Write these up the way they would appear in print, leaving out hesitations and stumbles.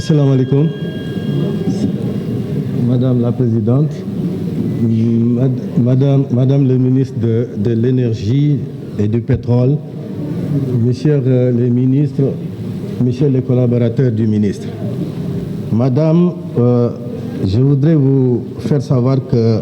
Assalamu alaikum. Madame la Présidente, Madame le ministre de l'Énergie et du Pétrole, Messieurs les ministres, Messieurs les collaborateurs du ministre. Madame, je voudrais vous faire savoir que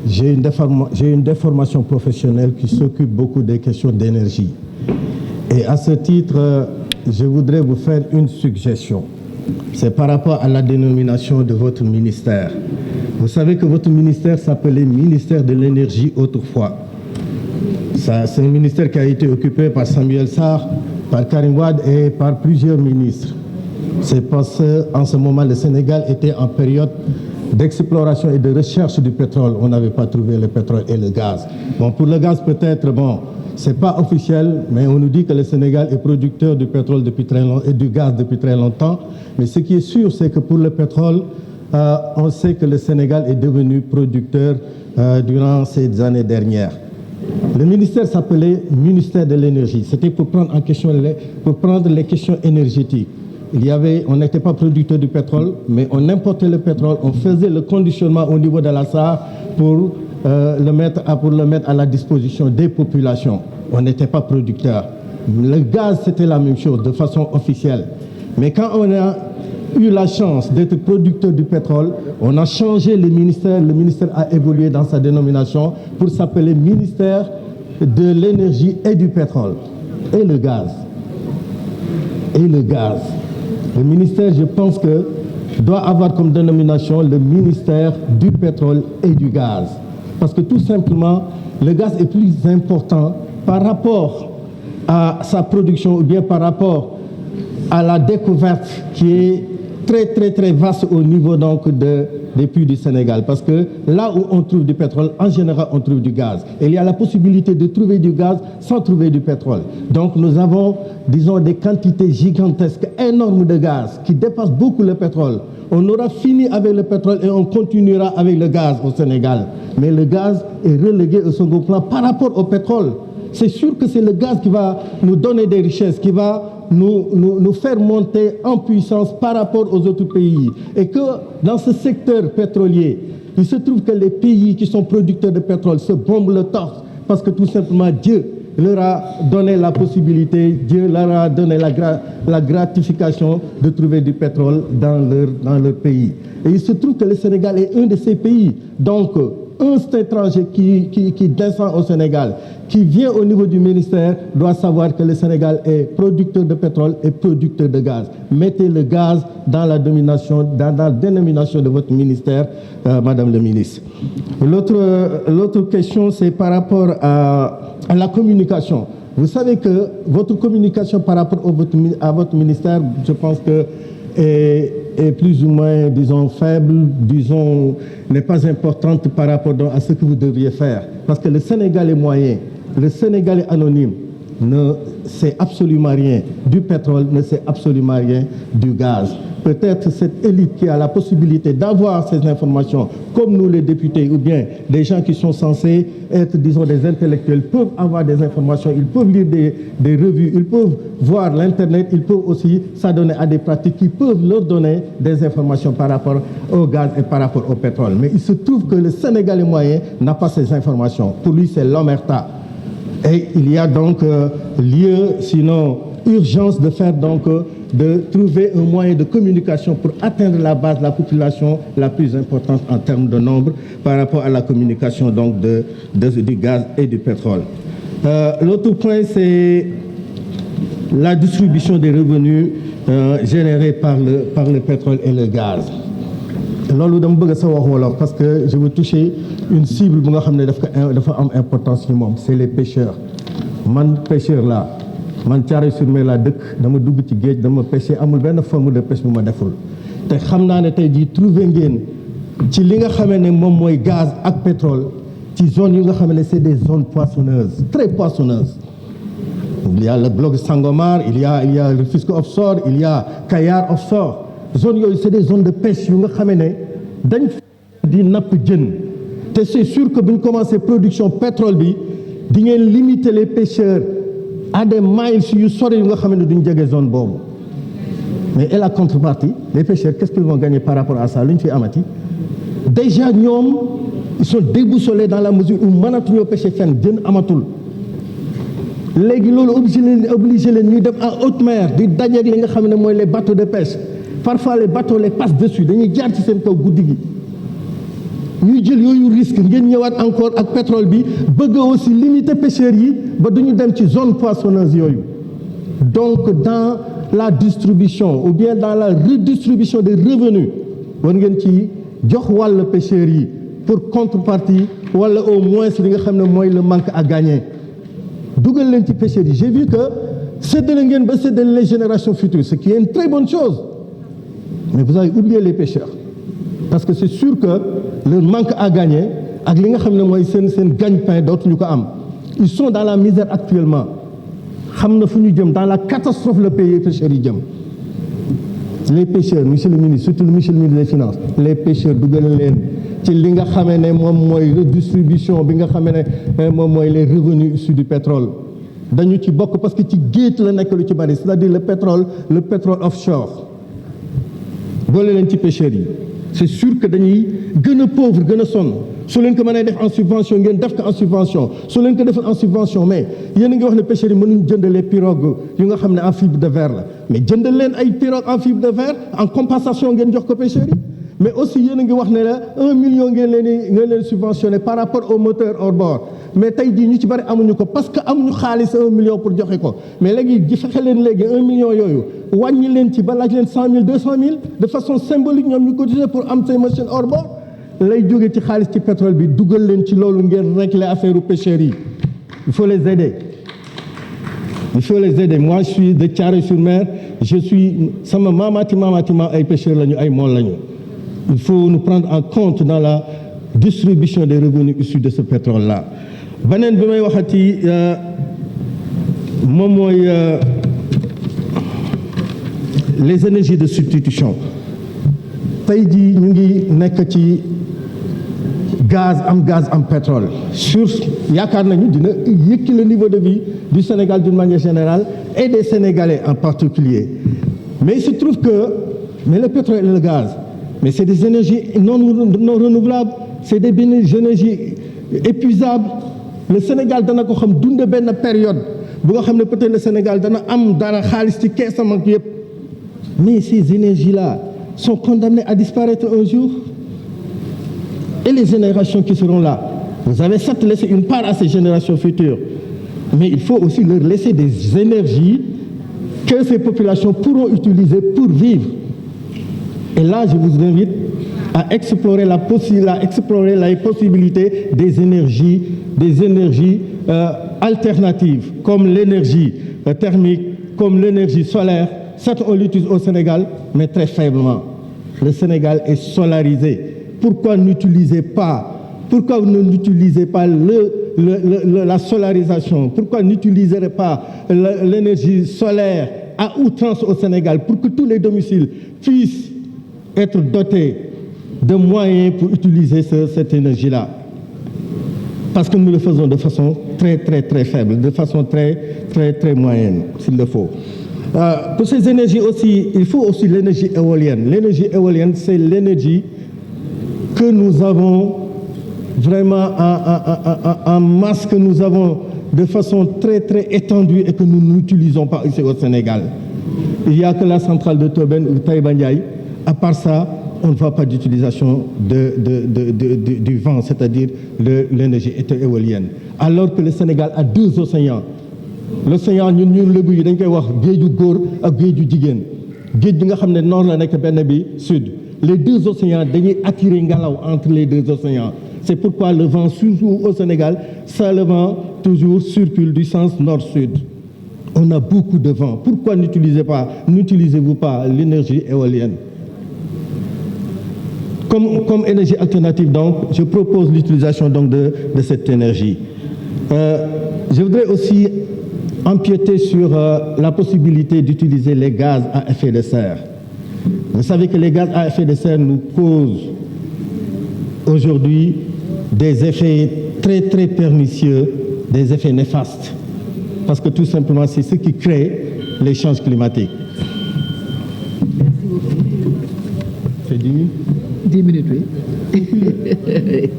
j'ai une déformation professionnelle qui s'occupe beaucoup des questions d'énergie. Et à ce titre, je voudrais vous faire une suggestion. C'est par rapport à la dénomination de votre ministère. Vous savez que votre ministère s'appelait ministère de l'énergie autrefois. C'est un ministère qui a été occupé par Samuel Sarr, par Karim Wade et par plusieurs ministres. C'est parce qu'en ce moment, le Sénégal était en période d'exploration et de recherche du pétrole. On n'avait pas trouvé le pétrole et le gaz. Bon, pour le gaz, peut-être, bon, c'est pas officiel, mais on nous dit que le Sénégal est producteur du pétrole depuis très longtemps et du gaz depuis très longtemps. Mais ce qui est sûr, c'est que pour le pétrole, on sait que le Sénégal est devenu producteur durant ces années dernières. Le ministère s'appelait ministère de l'énergie. C'était pour prendre en question les questions énergétiques. On n'était pas producteur du pétrole, mais on importait le pétrole, on faisait le conditionnement au niveau de la SAR pour le mettre à la disposition des populations. On n'était pas producteur. Le gaz, c'était la même chose, de façon officielle. Mais quand on a eu la chance d'être producteur du pétrole, on a changé le ministère. Le ministère a évolué dans sa dénomination pour s'appeler ministère de l'énergie et du pétrole. Et le gaz. Et le gaz. Le ministère, je pense que doit avoir comme dénomination le ministère du pétrole et du gaz. Parce que tout simplement, le gaz est plus important par rapport à sa production ou bien par rapport à la découverte qui est très vaste au niveau donc des puits du Sénégal. Parce que là où on trouve du pétrole, en général, on trouve du gaz. Et il y a la possibilité de trouver du gaz sans trouver du pétrole. Donc nous avons, disons, des quantités gigantesques, énormes de gaz qui dépassent beaucoup le pétrole. On aura fini avec le pétrole et on continuera avec le gaz au Sénégal. Mais le gaz est relégué au second plan par rapport au pétrole. C'est sûr que c'est le gaz qui va nous donner des richesses, qui va nous faire monter en puissance par rapport aux autres pays. Et que dans ce secteur pétrolier, il se trouve que les pays qui sont producteurs de pétrole se bombent le torse parce que tout simplement Dieu leur a donné la possibilité, Dieu leur a donné la gratification de trouver du pétrole dans leur pays. Et il se trouve que le Sénégal est un de ces pays. Donc, un étranger qui descend au Sénégal, qui vient au niveau du ministère, doit savoir que le Sénégal est producteur de pétrole et producteur de gaz. Mettez le gaz dans la dénomination de votre ministère, Madame le ministre. L'autre question, c'est par rapport à la communication. Vous savez que votre communication par rapport à votre ministère, je pense que est plus ou moins, disons, faible, disons, n'est pas importante par rapport à ce que vous devriez faire. Parce que le Sénégal est moyen, le Sénégal est anonyme, ne sait absolument rien du pétrole, ne sait absolument rien du gaz. Peut-être cette élite qui a la possibilité d'avoir ces informations, comme nous les députés, ou bien des gens qui sont censés être, disons, des intellectuels, peuvent avoir des informations, ils peuvent lire des revues, ils peuvent voir l'Internet, ils peuvent aussi s'adonner à des pratiques qui peuvent leur donner des informations par rapport au gaz et par rapport au pétrole. Mais il se trouve que le Sénégalais moyen n'a pas ces informations. Pour lui, c'est l'omerta. Et il y a donc lieu, sinon urgence de faire donc de trouver un moyen de communication pour atteindre la base de la population la plus importante en termes de nombre par rapport à la communication donc du gaz et du pétrole. L'autre point, c'est la distribution des revenus générés par le pétrole et le gaz. loolu dama bëgg sa wax wolof parce que je veux toucher une cible bu nga xam ne dafa am importance ci moom, c'est les pêcheurs. Man pêcheur là, man Thiaroye-sur-Mer laa dëkk, dama dugg ci géej, dama pêcher, amul benn forme de pêche bu ma deful. te xam naa ne tey jii trouvé ngeen ci li nga xamee ne moom mooy gaz ak pétrole ci zone yu nga xam ne c'est des zones poissonneuses, très poissonneuses. Il y a le bloc Sangomar, il y a le Rufisque offshore, il y a Kayar offshore. Zone yooyu c'est des zones de pêche yu nga xamee ne dañ di napp jën te c'est sûr que bu ñu commencé production pétrole bi di ngeen limiter les pêcheurs à des miles yu sori yu nga xam ne duñ jege zone boobu. mais et la contrepartie les pêcheurs qu'est-ce qu'ils vont gagner par rapport à ça lu ñu fi amati déjà ñoom ils sont déboussolés dans la mesure où mënatuñoo pêcher fenn jën amatul léegi loolu obligé leen ñuy dem en haute mer di dajeeg li nga xam ne mooy les bateaux de pêche parfois les bateaux les passent dessus dañuy jaar ci seen kaw guddi gi ñuy jël yooyu risque ngeen ñëwaat encore ak pétrole bi bëgg aussi limiter pêcheurs yi ba duñu dem ci zone poissonneuse yooyu donc dans la distribution ou bien dans la redistribution des revenus war ngeen ci jox wàll pêcheurs yi pour contrepartie wala au moins li nga xam ne mooy le manque à gagner dugal leen ci pêcheurs yi j'ai vu que séddale ngeen ba séddale les générations futures ce qui est une très bonne chose mais vous avez oublié les pêcheurs parce que c'est sûr que le manque à gagner ak li nga xam ne mooy seen gagne-pain dootuñu ko am ils sont dans la misère actuellement xam na fu ñu jëm dans la catastrophe le pays pêcheurs yi jëm les pêcheurs monsieur le ministre surtout monsieur le ministre des finances les pêcheurs dugal leen ci li nga xamee ne moom mooy redistribution bi nga xamee ne moom mooy les revenus issus du pétrole dañu ci bokk parce que ci géej la nekk lu ci bari c'est-à-dire le pétrole offshore boole leen ci pêcheurs yi c'est sûr que dañuy gën a pauvre gën a sonn su leen ko mënee def en subvention ngeen def ko en subvention su leen ko defal en subvention mais yéen a ngi wax ne pêcheurs yi mënuñ jënd les pirogues yu nga xam ne en fibre de verre la mais jëndal leen ay pirogues en fibre de verre en compensation ngeen jox ko pêcheurs yi mais aussi yéen a ngi wax ne la 1 million ngeen leen subventionné par rapport au moteur hors bord mais tey jii ñu ci bari amuñu ko parce que amuñu xaalis 1 million pour joxe ko mais léegi fexe leen léegi 1 million yooyu wàññi leen ci ba laaj leen 100 000 200 000 de façon symbolique ñoom ñu cotiser pour am ces machines hors bord lay jóge ci xaalis ci pétrole bi dugal leen ci loolu ngeen régler affaire pêcheurs yi il faut les aider. Moi je suis de Thiaroye-sur-Mer je suis sama maamaati ay pêcheurs lañu ay mool lañu. Il faut nous prendre en compte dans la distribution des revenus issus de ce pétrole-là. beneen bi may waxati moom mooy les énergies de substitution tey jii ñu ngi nekk ci gaz am pétrole sur yaakaar nañu dina yëkki le niveau de vie du Sénégal d'une manière générale et des Sénégalais en particulier mais il se trouve que le pétrole et le gaz mais c'est des énergies non renouvelables c'est des énergies épuisables le Sénégal dana ko xam dunde benn période bu nga xam ne peut-être le Sénégal dana am dara xaalis ci keesam ak yëpp mais ces énergies-là sont condamnées à disparaître un jour et les générations qui seront là vous avez certes laissé une part à ces générations futures mais il faut aussi leur laisser des énergies que ces populations pourront utiliser pour vivre. Et là, je vous invite à explorer les possibilités des énergies alternatives, comme l'énergie thermique, comme l'énergie solaire. Certes, on l'utilise au Sénégal, mais très faiblement. Le Sénégal est solarisé. Pourquoi vous n'utilisez pas la solarisation? Pourquoi n'utiliserez pas l'énergie solaire à outrance au Sénégal pour que tous les domiciles puissent être dotés de moyens pour utiliser cette énergie-là? Parce que nous le faisons de façon très, très, très faible, de façon très, très, très moyenne, s'il le faut. Pour ces énergies aussi, il faut aussi l'énergie éolienne. L'énergie éolienne, c'est l'énergie que nous avons vraiment en masse, que nous avons de façon très, très étendue et que nous n'utilisons pas ici au Sénégal. Il n'y a que la centrale de Tobène ou Taïba Ndiaye. À part ça, on ne voit pas d'utilisation du vent, c'est-à-dire de l'énergie éolienne. Alors que le Sénégal a 2 océans. L'océan, ñun léegi dañ koy wax géeju góor ak géeju jigéen géej bi nga xam ne nord la nekk benn bi sud. Les 2 océans dañuy attirer ngelaw entre les 2 océans. C'est pourquoi le vent, surtout au Sénégal, ça le vent toujours circule du sens nord-sud. On a beaucoup de vent. Pourquoi n'utilisez-vous pas l'énergie éolienne? Comme énergie alternative, donc, je propose l'utilisation donc de cette énergie. Je voudrais aussi empiéter sur la possibilité d'utiliser les gaz à effet de serre. Vous savez que les gaz à effet de serre nous causent aujourd'hui des effets très, très pernicieux, des effets néfastes. Parce que tout simplement, c'est ce qui crée les changements climatiques. C'est 10 minutes? 10 minutes, oui.